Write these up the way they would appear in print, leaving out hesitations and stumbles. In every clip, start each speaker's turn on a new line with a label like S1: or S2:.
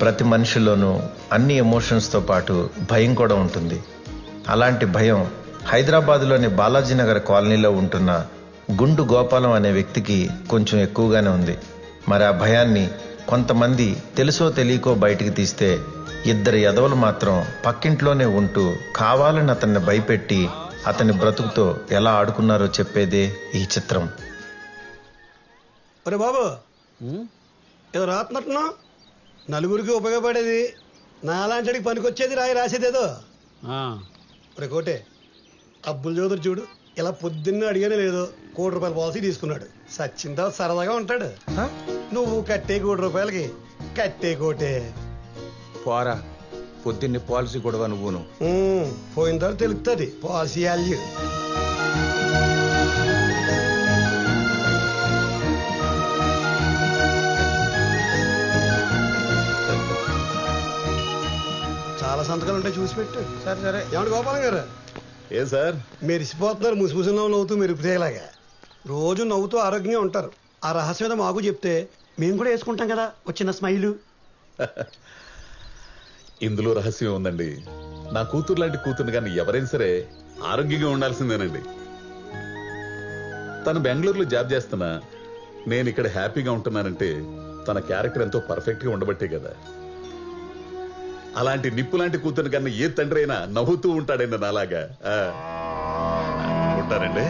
S1: ప్రతి మనిషిలోనూ అన్ని ఎమోషన్స్తో పాటు భయం కూడా ఉంటుంది. అలాంటి భయం హైదరాబాద్లోని బాలాజీనగర్ కాలనీలో ఉంటున్న గుండు గోపాలం అనే వ్యక్తికి కొంచెం ఎక్కువగానే ఉంది. మరి ఆ భయాన్ని కొంతమంది తెలుసో తెలియకో బయటికి తీస్తే, ఇద్దరు ఎదవలు మాత్రం పక్కింట్లోనే ఉంటూ కావాలని అతన్ని భయపెట్టి అతని బ్రతుకుతో ఎలా ఆడుకున్నారో చెప్పేదే ఈ చిత్రం.
S2: ఒరే బాబు, ఏదో రాత్నట్టున్నా నలుగురికి ఉపయోగపడేది, నాలాంటికి పనికొచ్చేది రాసేదేదో. ఒరే కోటే, అబ్బుల్ చౌదరి చూడు, ఇలా పొద్దున్న అడిగానే లేదు ₹1,00,00,000 పాలసీ తీసుకున్నాడు. సచ్చిందా సరదాగా ఉంటాడు. నువ్వు కట్టే ₹1,00,00,000కి కట్టే కోటే
S3: పోరా, పొద్దున్నే పాలసీ గొడవ నువ్వును.
S2: పోయిన తర్వాత తెలుస్తుంది పాలసీ వాల్యూ. చాలా సంతకాలు ఉంటాయి, చూసి పెట్టు.
S3: సరే సరే.
S2: ఏమంటే గోపాలం గారు,
S4: ఏ సార్
S2: మెరిసిపోతున్నారు ముసిముసిలో నవ్వుతూ మెరుపుతేలాగా. రోజు నవ్వుతూ ఆరోగ్యంగా ఉంటారు. ఆ రహస్యం ఏదో మాకు చెప్తే మేము కూడా వేసుకుంటాం కదా వచ్చిన స్మైలు.
S4: ఇందులో రహస్యం ఉందండి. నా కూతురు లాంటి కూతురు కానీ ఎవరైనా సరే ఆరోగ్యంగా ఉండాల్సిందేనండి. తను బెంగళూరులో జాబ్ చేస్తున్నా నేను ఇక్కడ హ్యాపీగా ఉంటున్నానంటే తన క్యారెక్టర్ ఎంతో పర్ఫెక్ట్ గా ఉండబట్టే కదా. అలాంటి నిప్పు లాంటి కూతురు కన్నా ఏ తండ్రి అయినా నవ్వుతూ ఉంటాడండి నాలాగా. ఉంటారండి.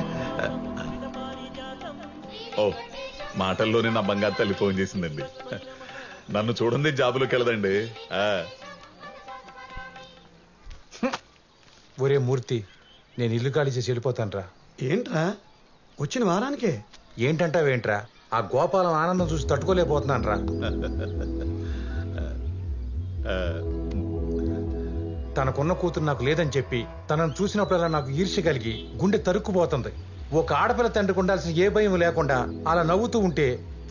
S4: ఓ, మాటల్లోనే నా బంగారు తల్లి ఫోన్ చేసిందండి. నన్ను చూడండి జాబులోకి వెళ్ళదండి.
S3: ఒరే మూర్తి, నేను ఇల్లు ఖాళీ చేసి వెళ్ళిపోతానురా.
S2: ఏంట్రా వచ్చిన వారానికే?
S3: ఏంటంటావేంట్రా, ఆ గోపాలం ఆనందం చూసి తట్టుకోలేకపోతున్నాను రా. తనకున్న కూతురు నాకు లేదని చెప్పి తనను చూసినప్పుడల్లా నాకు ఈర్ష్య కలిగి గుండె తరుక్కుపోతుంది. ఒక ఆడపిల్ల తండ్రికి ఉండాల్సిన ఏ భయం లేకుండా అలా నవ్వుతూ ఉంటే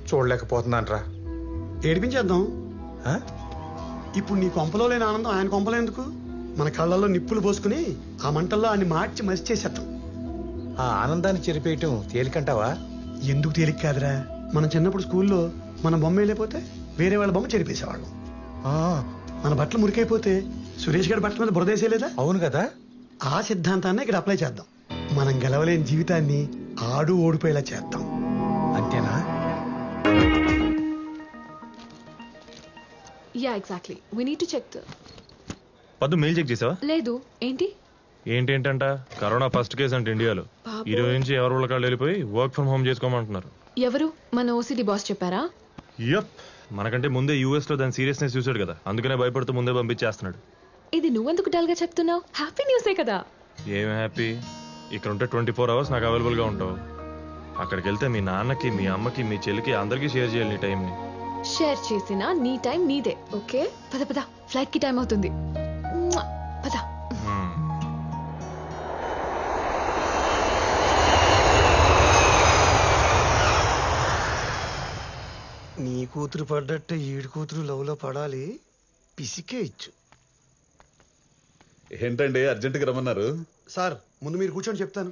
S3: చూడలేకపోతున్నాను రా.
S2: ఏడిపించేద్దాం. ఇప్పుడు నీ కొంపలో లేని ఆనందం ఆయన కొంపలో ఎందుకు? మన కళ్ళల్లో నిప్పులు పోసుకుని ఆ మంటల్లో ఆయన మార్చి మసి చేసేద్దాం.
S3: ఆ ఆనందాన్ని చెరిపేయటం తేలికంటావా?
S2: ఎందుకు తేలిక కాదురా, మనం చిన్నప్పుడు స్కూల్లో మన బొమ్మ వెళ్ళిపోతే వేరే వాళ్ళ బొమ్మ చెరిపేసేవాళ్ళం. మన బట్టలు మురికైపోతే సురేష్ గారి బట్టల మీద బురదేసేలేదా?
S3: అవును కదా.
S2: ఆ సిద్ధాంతాన్ని ఇక్కడ అప్లై చేద్దాం. మనం గెలవలేని జీవితాన్ని ఆడు ఓడిపోయేలా చేద్దాం.
S3: అంతేనా?
S5: Yeah exactly. We need to check.
S6: Paddu mail check చేసావా?
S5: లేదు. ఏంటి
S6: ఏంటంట? కరోనా ఫస్ట్ కేసు అంటే ఇండియాలో. ఈ రోజు నుంచి ఎవరి వాళ్ళ కాళ్ళు వెళ్ళిపోయి వర్క్ ఫ్రం హోమ్ చేసుకోమంటున్నారు.
S5: ఎవరు? మన ఓసిడి బాస్ చెప్పారా?
S6: యప్, మనకంటే ముందే యూఎస్ లో దాని సీరియస్నెస్ చూసాడు కదా, అందుకనే భయపడుతూ ముందే పంపించేస్తున్నాడు.
S5: ఇది నువ్వెందుకు డల్ గా చెప్తున్నావు? హ్యాపీ న్యూసే కదా.
S6: ఏం హ్యాపీ? ఇక్కడ ఉంటే 24 hours నాకు అవైలబుల్ గా ఉంటావు. అక్కడికి వెళ్తే మీ నాన్నకి, మీ అమ్మకి, మీ చెల్లికి అందరికీ షేర్ చేయాలి నీ టైం ని.
S5: షేర్ చేసినా నీ టైం నీదే. ఓకే, పద పద, ఫ్లైట్ కి టైం అవుతుంది. పద.
S2: నీ కూతురు పడ్డట్టు ఈడు కూతురు లవ్ లో పడాలి. పిసికే ఇచ్చు.
S4: ఏంటండి అర్జెంటుగా రమ్మన్నారు?
S2: సార్ ముందు మీరు కూర్చొని చెప్తాను.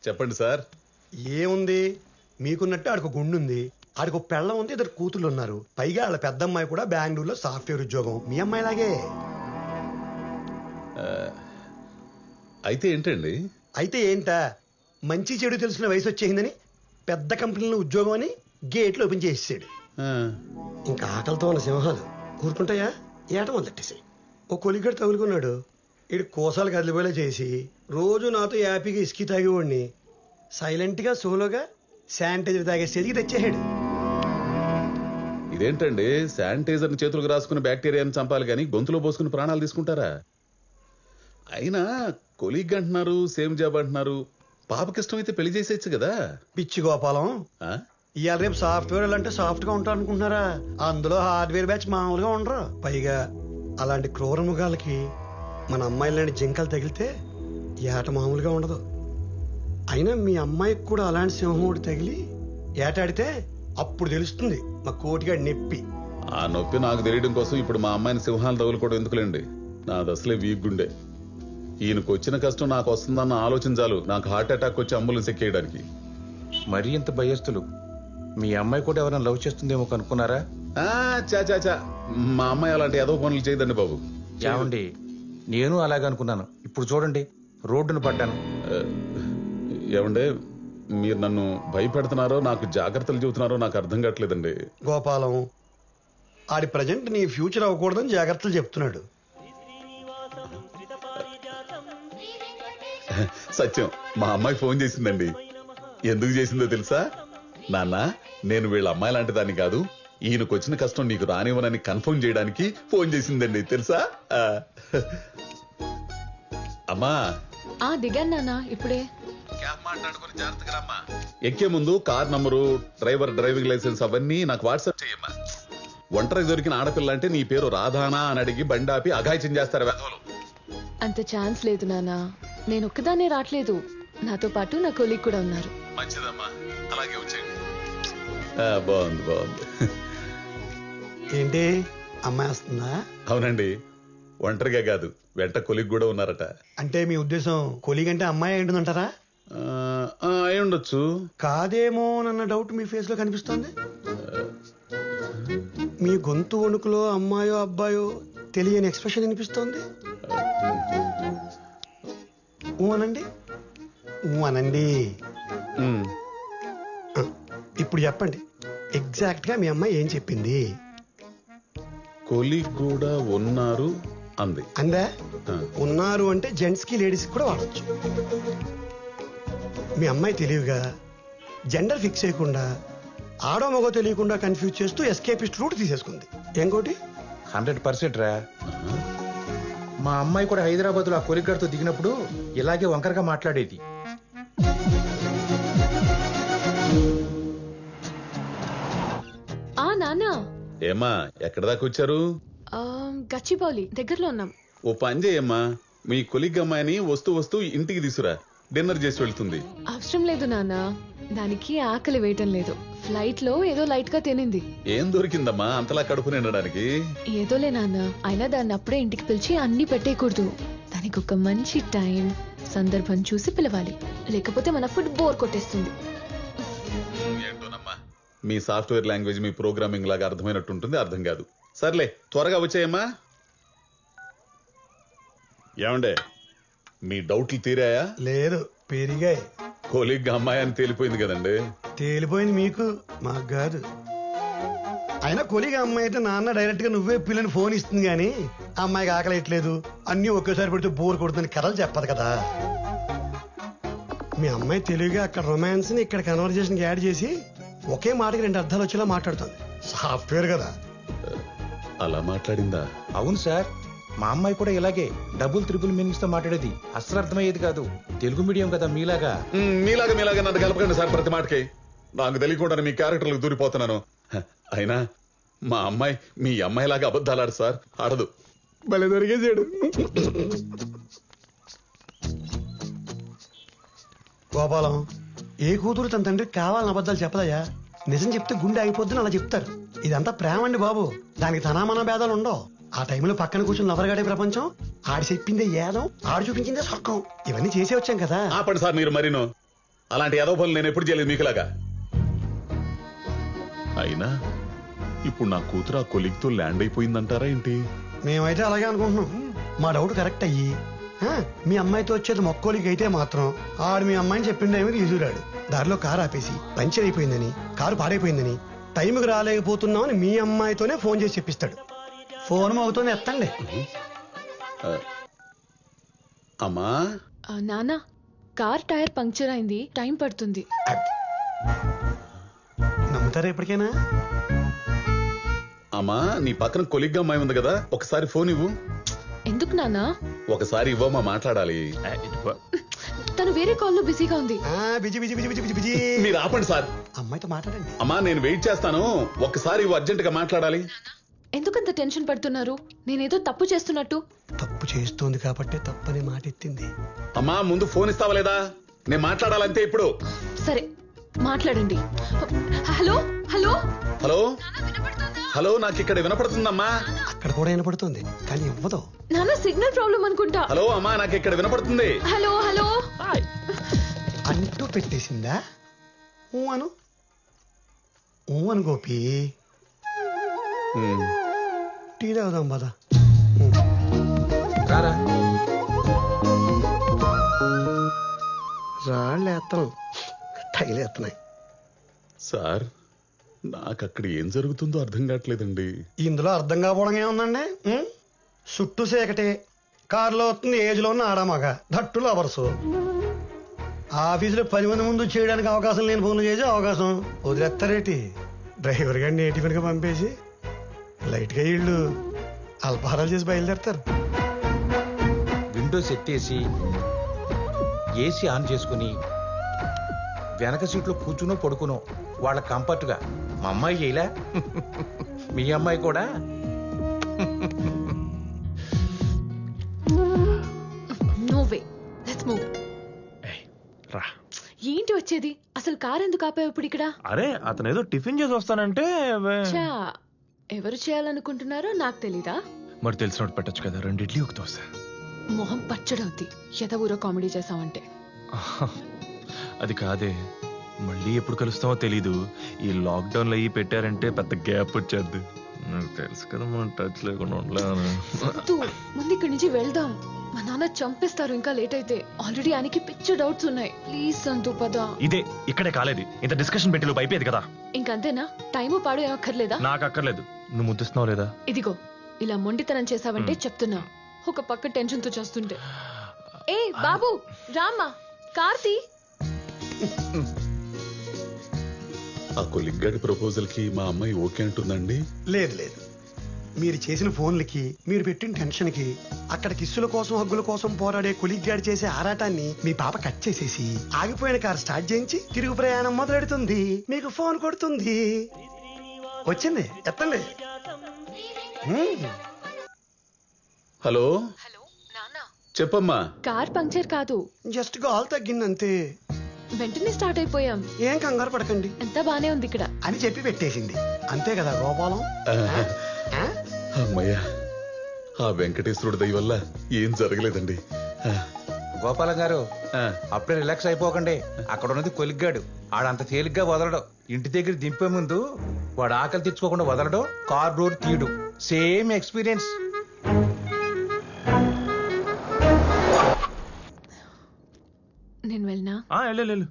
S4: చెప్పండి సార్.
S2: ఏముంది, మీకున్నట్టు ఆడికి గుండుంది, ఆడికి పెళ్ళం ఉంది, ఇద్దరు కూతుళ్ళు ఉన్నారు. పైగా వాళ్ళ పెద్ద అమ్మాయి కూడా బెంగళూరులో సాఫ్ట్వేర్ ఉద్యోగం. మీ అమ్మాయిలాగే.
S4: అయితే ఏంటండి?
S2: అయితే ఏంటా, మంచి చెడు తెలిసిన వయసు వచ్చేసిందని పెద్ద కంపెనీలో ఉద్యోగం అని గేట్లు ఓపెన్ చేసేసాడు. ఇంకా ఆకలితో ఉన్న సింహాలు ఊరుకుంటాయా? ఏట మొదలెట్టేసాయి. ఓ కొలిగడు తగులుకున్నాడు. ఇడు కోసాలు కదిలిపోయేలా చేసి రోజు నాతో హ్యాపీగా ఇసుకి తాగేవాడిని సైలెంట్గా సోలోగా శానిటైజర్ తాగే స్టేజ్కి తెచ్చేసాడు.
S4: ఇదేంటండి, శానిటైజర్ చేతులకు రాసుకుని బ్యాక్టీరియాని చంపాలి కానీ గొంతులో పోసుకుని ప్రాణాలు తీసుకుంటారా? అయినా కొలీగ్ అంటున్నారు, సేమ్ జాబ్ అంటున్నారు. పాపకిష్టం అయితే పెళ్లి చేసేయచ్చు కదా.
S2: పిచ్చి గోపాలం, ఇవాళ రేపు సాఫ్ట్వేర్ అంటే సాఫ్ట్ గా ఉంటారు అనుకుంటున్నారా? అందులో హార్డ్వేర్ బ్యాచ్ మామూలుగా ఉండరు. పైగా అలాంటి క్రూర మృగాలకి మన అమ్మాయిలాంటి జింకలు తగిలితే ఏట మామూలుగా ఉండదు. అయినా మీ అమ్మాయికి కూడా అలాంటి సింహముడు తగిలి ఏటాడితే అప్పుడు తెలుస్తుంది మా కోటిగాడి నొప్పి.
S4: ఆ నొప్పి నాకు తెలియడం కోసం ఇప్పుడు మా అమ్మాయిని సింహాలు తగులుకోవడం ఎందుకులేండి. నాది అసలే వీక్ గుండె. ఈయనకు వచ్చిన కష్టం నాకు వస్తుందన్న ఆలోచన చాలు నాకు హార్ట్ అటాక్ వచ్చి అంబులెన్స్ ఎక్కేయడానికి.
S3: మరీ ఇంత భయస్తులు. మీ అమ్మాయి కూడా ఎవరైనా లవ్ చేస్తుందేమో కనుక్కున్నారా?
S4: చా మా అమ్మాయి అలాంటి ఏదో పనులు చేయదండి బాబు.
S3: ఏమండి నేను అలాగే అనుకున్నాను. ఇప్పుడు చూడండి రోడ్డును పడ్డాను.
S4: ఏమండే మీరు నన్ను భయపెడుతున్నారో నాకు జాగ్రత్తలు చెబుతున్నారో నాకు అర్థం కావట్లేదండి.
S2: గోపాలం ఆడి ప్రజెంట్ నీ ఫ్యూచర్ అవ్వకూడదని జాగ్రత్తలు చెప్తున్నాడు.
S4: సత్యం మా అమ్మాయి ఫోన్ చేసిందండి. ఎందుకు చేసిందో తెలుసా? నాన్న నేను వీళ్ళ అమ్మాయి లాంటి దాన్ని కాదు, ఈయనకు వచ్చిన కష్టం నీకు రానివ్వనని కన్ఫర్మ్ చేయడానికి ఫోన్ చేసిందండి తెలుసా. అమ్మా
S5: దిగాను నాన్న ఇప్పుడే.
S4: ఎక్కే ముందు car number, driver driving licence అవన్నీ నాకు వాట్సాప్ చేయమ్మా. ఒంటరి దొరికిన ఆడపిల్ల అంటే నీ పేరు రాధానా అని అడిగి బండి ఆపి అఘాయిత్యం చేస్తారు వెధవలు.
S5: అంత ఛాన్స్ లేదు నాన్న. నేను ఒక్కదాన్నే రావట్లేదు, నాతో పాటు నా కొలీగ్ కూడా ఉన్నారు.
S4: మంచిదమ్మా, అలాగే వచ్చేయండి. బాగుంది బాగుంది.
S2: ఏంటి అమ్మాయి వస్తుందా?
S4: అవునండి, ఒంటరిగా కాదు వెంట కొలిగ్ కూడా ఉన్నారట.
S2: అంటే మీ ఉద్దేశం కొలీగ్ అంటే అమ్మాయి ఏంటంటారా?
S4: అయి ఉండొచ్చు.
S2: కాదేమో అన్న డౌట్ మీ ఫేస్ లో కనిపిస్తోంది. మీ గొంతు వణుకులో అమ్మాయో అబ్బాయో తెలియని ఎక్స్ప్రెషన్ వినిపిస్తోంది. అనండి అనండి. ఇప్పుడు చెప్పండి, ఎగ్జాక్ట్ గా మీ అమ్మాయి ఏం చెప్పింది?
S4: కొలిగ్ కూడా ఉన్నారు అంది.
S2: అందా? ఉన్నారు అంటే జెంట్స్ కి లేడీస్ కూడా వాడచ్చు. మీ అమ్మాయి తెలివిగా జెండర్ ఫిక్స్ చేయకుండా ఆడో మగో తెలియకుండా కన్ఫ్యూజ్ చేస్తూ ఎస్కేపిస్ట్ రూట్ తీసేసుకుంది. ఇంకోటి
S3: 100% రా. మా అమ్మాయి కూడా హైదరాబాద్ లో ఆ కొలిగ్గాడితో దిగినప్పుడు ఇలాగే వంకరగా మాట్లాడేది.
S5: నాన్న
S4: ఏమ్మా ఎక్కడ దాకా వచ్చారు?
S5: గచ్చిబౌలి దగ్గరలో ఉన్నాం.
S4: ఓ పని చేయమ్మా, మీ కొలిగ్ అమ్మాయిని వస్తూ వస్తూ ఇంటికి తీసురా, డిన్నర్ చేసి వెళ్తుంది.
S5: అవసరం లేదు నాన్న, దానికి ఆకలి వేయటం లేదు. ఫ్లైట్ లో ఏదో లైట్ గా తినింది.
S4: ఏం దొరికిందమ్మా అంతలా కడుపు నిండడానికి?
S5: ఏదోలే నాన్న, అయినా దాన్ని అప్పుడే ఇంటికి పిలిచి అన్ని పెట్టేయకూడదు. దానికి ఒక మంచి టైం సందర్భం చూసి పిలవాలి, లేకపోతే మన ఫుడ్ బోర్ కొట్టేస్తుంది.
S4: ఏంటోనమ్మా, మీ సాఫ్ట్వేర్ లాంగ్వేజ్ మీ ప్రోగ్రామింగ్ లాగా అర్థమైనట్టు ఉంటుంది, అర్థం కాదు. సర్లే త్వరగా వచ్చాయమ్మా. ఏమండే మీ డౌట్లు తీరాయా?
S2: లేదు, పెరిగాయి.
S4: కొలిగ్ అమ్మాయి అని తేలిపోయింది కదండి.
S2: తేలిపోయింది మీకు, మాకు కాదు. అయినా కొలిగా అమ్మాయి అయితే నాన్న డైరెక్ట్ గా నువ్వే పిల్లని ఫోన్ ఇస్తుంది గానీ అమ్మాయికి ఆకలేయట్లేదు అన్ని ఒకేసారి పెడితే బోర్ కొడుతుంది కథలు చెప్పదు కదా. మీ అమ్మాయి తెలివిగా అక్కడ రొమాన్స్ ని ఇక్కడ కన్వర్జేషన్ యాడ్ చేసి ఒకే మాటకి 2 అర్థాలు వచ్చేలా మాట్లాడుతుంది. సాఫ్ట్వేర్ కదా.
S4: అలా మాట్లాడిందా?
S3: అవును సార్, మా అమ్మాయి కూడా ఇలాగే డబుల్ త్రిబుల్ మీనింగ్స్ తో మాట్లాడేది. అస్సలు అర్థమయ్యేది కాదు. తెలుగు మీడియం కదా మీలాగా.
S4: మీలాగా నన్ను కలపకండి సార్ ప్రతి మాటకి. నాకు తెలియకుండా మీ క్యారెక్టర్లకు దూరిపోతున్నాను. అయినా మా అమ్మాయి మీ అమ్మాయిలాగా అబద్ధాలు ఆడు సార్, ఆడదు.
S2: భలే దొరికేసాడు. గోపాలం, ఏ కూతురు తన తండ్రికి కావాలని అబద్ధాలు చెప్పదయ్యా. నిజం చెప్తే గుండె అయిపోద్దని అలా చెప్తారు. ఇదంతా ప్రేమ అండి బాబు, దానికి తనామన భేదాలు ఉండవు. ఆ టైంలో పక్కన కూర్చొని నవరగాడే ప్రపంచం, ఆడి చెప్పిందే ఏదం, ఆడు చూపించిందే సొక్కం. ఇవన్నీ చేసే వచ్చాం కదా.
S4: ఆపండి సార్ మీరు మరీను. అలాంటి ఏదో పనులు నేను ఎప్పుడు చేయలేదు మీకులాగా. అయినా ఇప్పుడు నా కూతురు ఆ కొలిగ్తో ల్యాండ్ అయిపోయిందంటారా ఏంటి?
S2: మేమైతే అలాగే అనుకుంటున్నాం. మా డౌట్ కరెక్ట్ అయ్యి మీ అమ్మాయితో వచ్చేది మొక్కోలికి అయితే మాత్రం ఆడు మీ అమ్మాయిని చెప్పిండే ఏమీ తీసుకురాడు. దారిలో కారు ఆపేసి పంచర్ అయిపోయిందని, కారు పాడైపోయిందని, టైంకి రాలేకపోతున్నామని మీ అమ్మాయితోనే ఫోన్ చేసి చెప్పిస్తాడు. ఫోన్ అవుతూనే ఎత్తండి.
S4: అమ్మా
S5: నాన్న, కార్ టైర్ పంక్చర్ అయింది, టైం పడుతుంది.
S2: నమ్ముతారా ఎప్పటికైనా?
S4: అమ్మా నీ పక్కన కొలిగ్గా అమ్మాయి ఉంది కదా, ఒకసారి ఫోన్ ఇవ్వు.
S5: ఎందుకు నాన్న?
S4: ఒకసారి ఇవ్వమ్మా, మాట్లాడాలి.
S5: తను వేరే కాల్లో బిజీగా ఉంది.
S2: Busy busy busy busy busy.
S4: మీరు ఆపండి సార్.
S2: అమ్మాయితో మాట్లాడండి.
S4: అమ్మా నేను వెయిట్ చేస్తాను, ఒక్కసారి ఇవ్వు, అర్జెంట్ గా మాట్లాడాలి.
S5: ఎందుకంత టెన్షన్ పడుతున్నారు? నేనేదో తప్పు చేస్తున్నట్టు.
S2: తప్పు చేస్తోంది కాబట్టి తప్పని మాట ఎత్తింది.
S4: అమ్మా ముందు ఫోన్ ఇస్తావా లేదా? నేను మాట్లాడాలంతే ఇప్పుడు.
S5: సరే మాట్లాడండి. హలో హలో
S4: హలో హలో, నాకు ఇక్కడ వినపడుతుందమ్మా.
S2: అక్కడ కూడా వినపడుతుంది కానీ ఇవ్వదు.
S5: నాన్న సిగ్నల్ ప్రాబ్లం అనుకుంటా.
S4: హలో అమ్మా, నాకు ఇక్కడ వినపడుతుంది.
S5: హలో హలో
S2: అంటూ పెట్టేసిందా? ఊ అను గోపి. అవుదాం పద.
S3: రారా.
S2: రాళ్ళు ఎత్తనం టైలు ఎత్తనాయి.
S4: సార్ నాకు అక్కడ ఏం జరుగుతుందో అర్థం కావట్లేదండి.
S2: ఇందులో అర్థం కాకపోవడం ఏముందండి? చుట్టూ సేకటే, కారులో వస్తుంది ఏజ్లో ఉన్న ఆడమగ, దట్టు లవర్సు. ఆఫీసులో 10 మంది ముందు చేయడానికి అవకాశం లేని ఫోన్లు చేసే అవకాశం వదిలేస్తారేటి? డ్రైవర్ గారిని టిఫిన్గా పంపేసి లైట్గా ఇళ్ళు అల్పాహారాలు చేసి బయలుదేరతారు.
S3: విండోస్ ఎత్తేసి ఏసీ ఆన్ చేసుకుని వెనక సీట్లో కూర్చునో పడుకునో వాళ్ళ కంఫర్ట్గా. మా అమ్మాయి చేయలే, మీ అమ్మాయి కూడా.
S5: No way, let's move.
S6: రా.
S5: ఏంటి వచ్చేది? అసలు కార్ ఎందుకు ఆపావు ఇప్పుడు ఇక్కడ?
S6: అరే అతను ఏదో టిఫిన్ చేసి వస్తానంటే
S5: చా, ఎవరు చేయాలనుకుంటున్నారో నాకు తెలీదా?
S6: మరి తెలిసినట్టు పెట్టచ్చు కదా, 2 ఇడ్లీ ఒక దోశ.
S5: మొహం పచ్చడవుద్ది ఎదవూరో కామెడీ చేసావంటే.
S6: అది కాదే, మళ్ళీ ఎప్పుడు కలుస్తామో తెలీదు. ఈ లాక్డౌన్ లో అయ్యి పెట్టారంటే పెద్ద గ్యాప్ వచ్చేద్ది. నాకు తెలుసు కదా మనం టచ్ లేకుండా ఉండలేను.
S5: ముందు ఇక్కడి నుంచి వెళ్దాం. మా నాన్న చంపేస్తారు ఇంకా లేట్ అయితే. ఆల్రెడీ ఆయనకి పిచ్చ డౌట్స్ ఉన్నాయి. ప్లీజ్ సంతు పద.
S6: ఇదే ఇక్కడే కాలేదు, ఇంత డిస్కషన్ పెట్టి లోపు అయిపోయేది కదా.
S5: ఇంకంతేనా? టైము పాడు ఏమక్కర్లేదా?
S6: నాకు అక్కర్లేదు. నువ్వు ముద్దిస్తున్నావు లేదా?
S5: ఇదిగో ఇలా మొండితనం చేసావంటే చెప్తున్నా, ఒక పక్క టెన్షన్ తో చేస్తుంటే. ఏ బాబు రామ్మా, కార్తీ.
S4: ఆ కొలిగ్గాడి ప్రపోజల్ కి మా అమ్మాయి ఓకే అంటుందండి.
S2: లేదు లేదు, మీరు చేసిన ఫోన్లకి, మీరు పెట్టిన టెన్షన్ కి, అక్కడ కిస్సుల కోసం హగ్గుల కోసం పోరాడే కొలిగ్గాడి చేసే ఆరాటాన్ని మీ పాప కట్ చేసేసి ఆగిపోయిన కారు స్టార్ట్ చేయించి తిరుగు ప్రయాణం మొదలెడుతుంది. మీకు ఫోన్ కొడుతుంది. వచ్చింది, ఎత్తండి.
S4: హలో
S5: హలో నాన్న,
S4: చెప్పమ్మా.
S5: కార్ పంక్చర్ కాదు,
S2: జస్ట్ గాల్ తగ్గిందంతే.
S5: వెంటనే స్టార్ట్ అయిపోయాం.
S2: ఏం కంగారు పడకండి
S5: ఎంత బానే ఉంది ఇక్కడ
S2: అని చెప్పి పెట్టేసింది. అంతే కదా గోపాలం? ఆ?
S4: అమ్మయ్యా, ఆ వెంకటేశ్వరుడి దయ వల్ల ఏం జరగలేదండి.
S3: గోపాలం గారు,
S4: ఆ,
S3: అప్పుడే రిలాక్స్ అయిపోకండి. అక్కడ ఉన్నది కొలిగ్గాడు, ఆడంత తేలిగ్గా వదలడు. ఇంటి దగ్గర దింపే ముందు వాడు ఆకలి తెచ్చుకోకుండా వదలడు, కార్ డోర్ తీయడు. Same experience.
S5: నేను వెళ్ళనా?
S6: వెళ్ళు.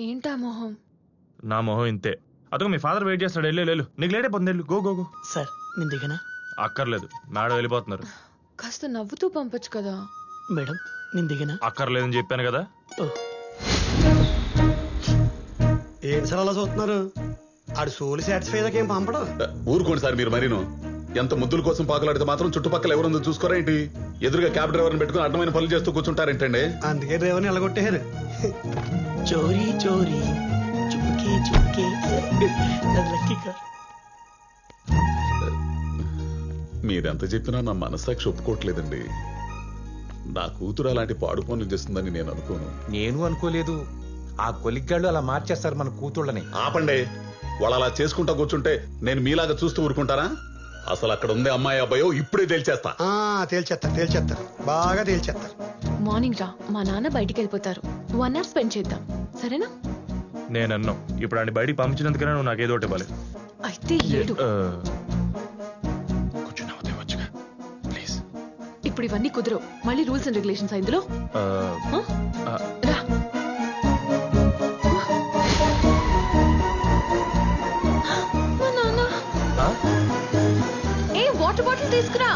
S5: ఏంటా మొహం?
S6: నా మొహం ఇంతే. అదొక మీ ఫాదర్ వెయిట్ చేస్తాడు. వెళ్ళు, నీకు లేట్ అయిపోతుంది. వెళ్ళు, గో గో గో.
S2: సార్ నేను దిగనా?
S6: అక్కర్లేదు, మేడం వెళ్ళిపోతున్నారు.
S5: కాస్త నవ్వుతూ పంపొచ్చు కదా.
S2: మేడం నేను దిగనా?
S6: అక్కర్లేదని చెప్పాను కదా.
S2: ఏం సార్ అలా చూస్తున్నారు? ఆడు సోలు సాటిస్ఫై అయ్యాక ఏం పంపడం?
S4: ఊరుకోండి సార్ మీరు మరీను. ఎంత ముద్దుల కోసం పాకులాడితే మాత్రం చుట్టుపక్కల ఎవరుందో చూసుకోరా ఏంటి? ఎదురుగా క్యాబ్ డ్రైవర్ని పెట్టుకుని అడ్డమైన పనులు చేస్తూ కూర్చుంటారేంటండి?
S2: అందుకే డ్రైవర్ని ఎలగొట్టారు.
S7: చోరీ చోరీ చుప్కే చుప్కే లక్కీ కార్.
S4: మీరెంత చెప్పినా నా మనస్సాక్షి ఒప్పుకోవట్లేదండి. నా కూతురు అలాంటి పాడు పనులు చేస్తుందని నేను అనుకోను.
S3: నేను అనుకోలేదు. ఆ కొలిగ్గాళ్ళు అలా మార్చేస్తారు మన కూతుళ్ళని.
S4: ఆపండి. వాళ్ళు అలా చేసుకుంటా కూర్చుంటే నేను మీలాగా చూస్తూ ఊరుకుంటారా? అసలు అక్కడ ఉంది అమ్మాయి అబ్బాయో ఇప్పుడే తేల్చేస్తా.
S2: తేల్చేస్తారు, బాగా తేల్చేస్తారు.
S5: మార్నింగ్ రా, మా నాన్న బయటికి వెళ్ళిపోతారు. 1 hour స్పెండ్ చేద్దాం, సరేనా?
S6: నేను అన్నాం ఇప్పుడు ఆయన బయటికి పంపించినందుకనే నువ్వు నాకు ఏదో ఒకటి ఇవ్వాలి.
S5: అయితే ఏడు.
S6: కొంచెం నవ్వుతే వచ్చుగా ప్లీజ్.
S5: ఇప్పుడు ఇవన్నీ కుదరవు. మళ్ళీ రూల్స్ అండ్ రెగ్యులేషన్స్ ఇందులో. రా. మా నాన్న. ఏ వాటర్ బాటిల్ తీసుకురా.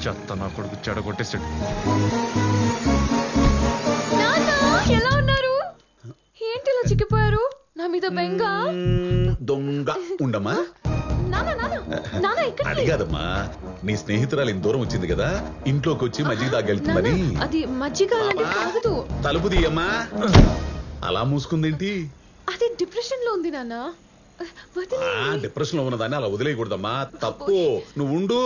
S6: చెత్త నా కొడుకు చెడగొట్టేసాడు.
S5: నాన్న ఎలా ఉన్నారు? ఏంటి ఇలా చిక్కిపోయారు? నా మీద బెంగ.
S4: దొంగ ఉండమ్మా.
S5: నాన్న ఇక్కడ
S4: అది కాదమ్మా, నీ స్నేహితురాలు ఇంత దూరం వచ్చింది కదా, ఇంట్లోకి వచ్చి మజ్జిగ తాగెళ్తుందని.
S5: అది మజ్జిగ లాంటి తాగదు.
S4: తలుపు తీయమ్మా. అలా మూసుకుందేంటి?
S5: అది డిప్రెషన్ లో ఉంది నాన్న.
S4: డిప్రెషన్ లో ఉన్నదాన్ని అలా వదిలేయకూడదమ్మా, తప్పు. నువ్వు ఉండు.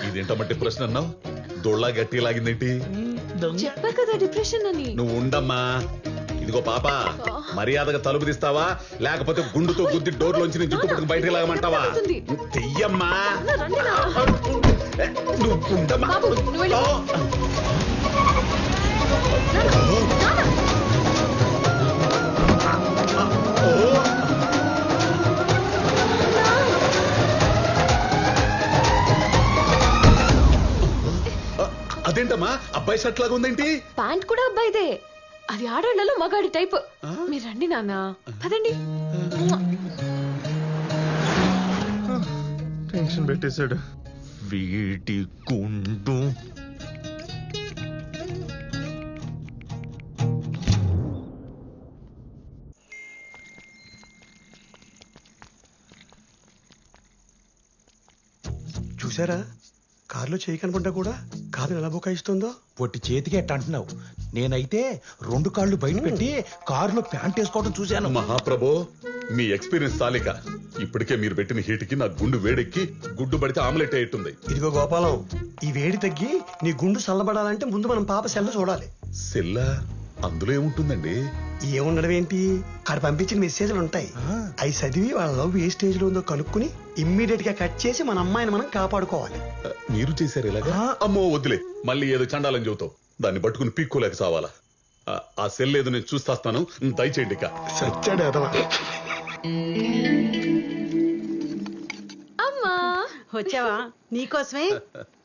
S4: ఇదేంటమ్మా డిప్రెషన్ అన్నావు? దొళ్ళ గట్టి లాగిందేంటి?
S5: చెప్పా కదా డిప్రెషన్ అని.
S4: నువ్వు ఉండమ్మా. ఇదిగో పాప, మర్యాదగా తలుపు తీస్తావా లేకపోతే గుండుతో గుద్ది డోర్లోంచి నీ జుట్టు పట్టుకు బయటకు లాగమంటావా? తెయ్యమ్మా. ఉండమ్మా.
S5: బాబు నువ్వు వెళ్ళు.
S4: అదేంటమ్మా అబ్బాయి షర్ట్ లాగా ఉందేంటి?
S5: ప్యాంట్ కూడా అబ్బాయిదే. అది ఆడాళ్ళలో మగాడి టైప్. మీరు రండి నాన్న, పదండి.
S6: టెన్షన్ పెట్టేశాడు వీటి గుండు.
S2: చూసారా, కారులో చేయి కనపడ్డా కూడా కారు ఎలా బుకాయిస్తుందో.
S3: పొట్టి చేతికి ఎట్ట అంటున్నావు? నేనైతే 2 కాళ్ళు బయట పెట్టి కారులో ప్యాంట్ వేసుకోవడం చూశాను.
S4: మహాప్రభో, మీ ఎక్స్పీరియన్స్ చాలిక. ఇప్పటికే మీరు పెట్టిన హీట్కి నా గుండు వేడెక్కి గుడ్డు పడితే ఆమ్లెట్ అయ్యేట్టుంది.
S2: ఇదిగో గోపాలం, ఈ వేడి తగ్గి నీ గుండు చల్లబడాలంటే ముందు మనం పాప సెల్ల చూడాలి.
S4: సెల్లా అందులో ఏముంటుందండి?
S2: ఏముండడం ఏంటి, ఆడ పంపించిన మెసేజ్లు ఉంటాయి. అవి చదివి వాళ్ళ లవ్ ఏ స్టేజ్ లో ఉందో కనుక్కుని ఇమ్మీడియట్ గా కట్ చేసి మన అమ్మాయిని మనం కాపాడుకోవాలి.
S4: మీరు చేశారు ఇలాగా? అమ్మో వద్దులే, మళ్ళీ ఏదో చండాలని చెబుతావు. దాన్ని పట్టుకుని పీక్కోలేక చావాలా? ఆ సెల్ ఏదో నేను చూస్తాను, దయచేయండి. ఇక
S2: సచ్చాడు ఎదవ.
S5: అమ్మా
S8: వచ్చావా? నీకోసమే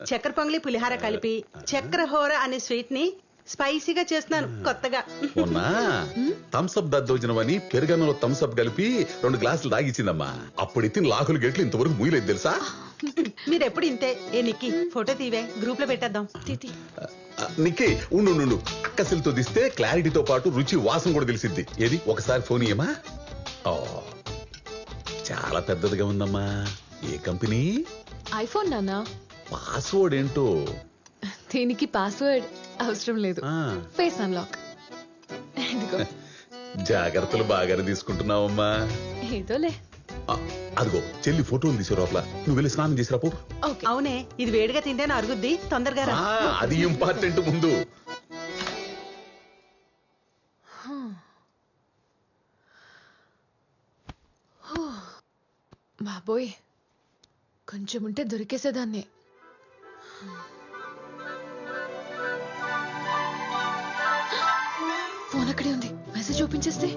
S8: చక్కెర పొంగలి పులిహార కలిపి చక్కెర హోర అనే స్వీట్ ని స్పైసీగా చేస్తున్నాను కొత్తగా.
S4: మొన్న థమ్స్అప్ దద్దోజనమని పెరుగన్నంలో థమ్స్అప్ కలిపి 2 గ్లాసులు తాగిచ్చిందమ్మా. అప్పుడు ఎత్తిన లాకులు గెట్లు ఇంతవరకు ముయ్యలేదు తెలుసా?
S8: మీరెప్పుడు ఇంతే. ఏ నిక్కి ఫోటో తీవే, గ్రూప్ లో పెట్టేద్దాం.
S4: నిక్కి ఉండు, అక్కసిలతో తీస్తే క్లారిటీతో పాటు రుచి వాసన కూడా తెలిసిద్ది. ఏది ఒకసారి ఫోన్ ఇయ్యమా? ఓ చాలా పెద్దదిగా ఉందమ్మా. ఏ కంపెనీ?
S5: ఐఫోన్ నాన్న.
S4: పాస్వర్డ్ ఏంటో?
S5: దీనికి పాస్వర్డ్ అవసరం లేదు,
S4: ఆ,
S5: ఫేస్ అన్లాక్.
S4: జాగ్రత్తలు బాగానే తీసుకుంటున్నావమ్మా.
S5: ఏదోలే.
S4: అదిగో చెల్లి ఫోటోలు తీసే లోపల నువ్వు వెళ్ళి స్నానం చేసి రాపో.
S5: ఓకే.
S8: అవునే, ఇది వేడిగా తింటేనే అరుగుద్ది, తొందరగా రా.
S4: అది ఇంపార్టెంట్ ముందు.
S5: బాబోయ్, కొంచెం ఉంటే దొరికేసేదాన్ని. ఫోన్ అక్కడే ఉంది, మెసేజ్ ఓపెన్ చేస్తే